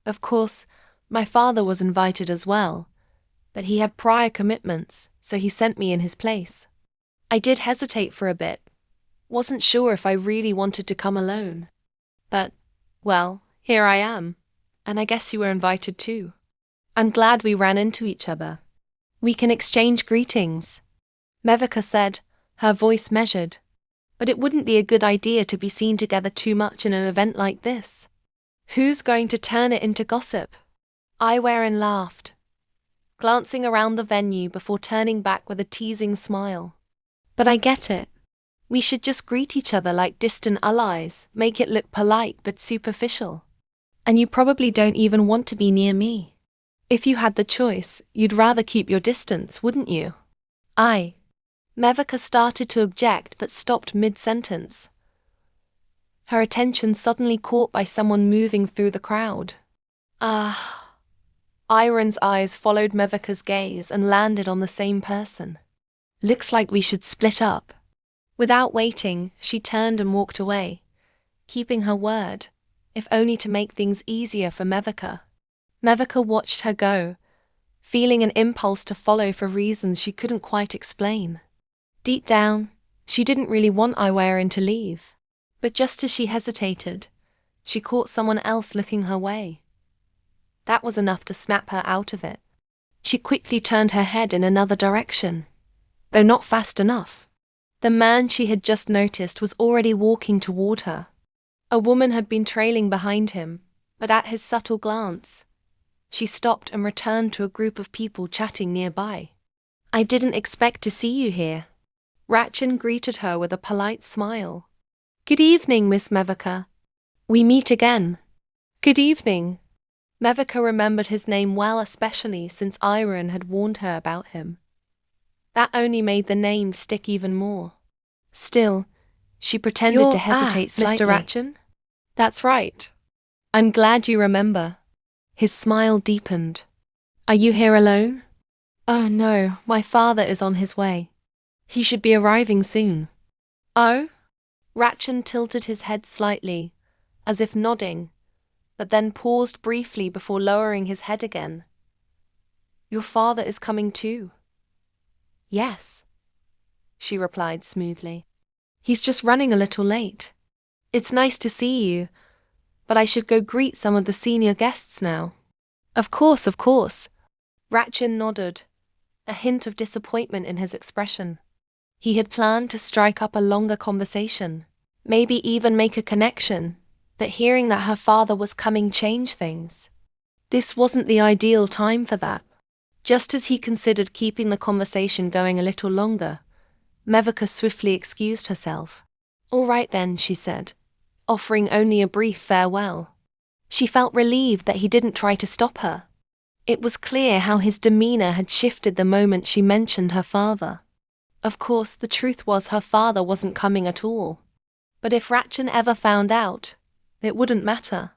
Of course, my father was invited as well, but he had prior commitments, so he sent me in his place. I did hesitate for a bit. Wasn't sure if I really wanted to come alone. But, well, here I am. And I guess you were invited too. I'm glad we ran into each other. We can exchange greetings, Mewika said, her voice measured. But it wouldn't be a good idea to be seen together too much in an event like this. Who's going to turn it into gossip? Aiwarin laughed, glancing around the venue before turning back with a teasing smile. But I get it. We should just greet each other like distant allies, make it look polite but superficial. And you probably don't even want to be near me. If you had the choice, you'd rather keep your distance, wouldn't you? Mewika started to object but stopped mid-sentence, her attention suddenly caught by someone moving through the crowd. Aiwarin's eyes followed Mewika's gaze and landed on the same person. Looks like we should split up. Without waiting, she turned and walked away, keeping her word, if only to make things easier for Mewika. Mewika watched her go, feeling an impulse to follow for reasons she couldn't quite explain. Deep down, she didn't really want Aiwarin to leave. But just as she hesitated, she caught someone else looking her way. That was enough to snap her out of it. She quickly turned her head in another direction, though not fast enough. The man she had just noticed was already walking toward her. A woman had been trailing behind him, but at his subtle glance, she stopped and returned to a group of people chatting nearby. I didn't expect to see you here. Ratchin greeted her with a polite smile. Good evening, Miss Mewika. We meet again. Good evening. Mewika remembered his name well, especially since Aiwarin had warned her about him. That only made the name stick even more. Still, she pretended to hesitate slightly. Mr. Ratchin? That's right. I'm glad you remember. His smile deepened. Are you here alone? Oh no, my father is on his way. He should be arriving soon. Oh? Ratchin tilted his head slightly, as if nodding, but then paused briefly before lowering his head again. Your father is coming too? Yes, she replied smoothly. He's just running a little late. It's nice to see you, but I should go greet some of the senior guests now. Of course. Ratchin nodded, a hint of disappointment in his expression. He had planned to strike up a longer conversation, maybe even make a connection, but hearing that her father was coming changed things. This wasn't the ideal time for that. Just as he considered keeping the conversation going a little longer, Mewika swiftly excused herself. All right then, she said, offering only a brief farewell. She felt relieved that he didn't try to stop her. It was clear how his demeanor had shifted the moment she mentioned her father. Of course, the truth was her father wasn't coming at all. But if Ratchin ever found out, it wouldn't matter.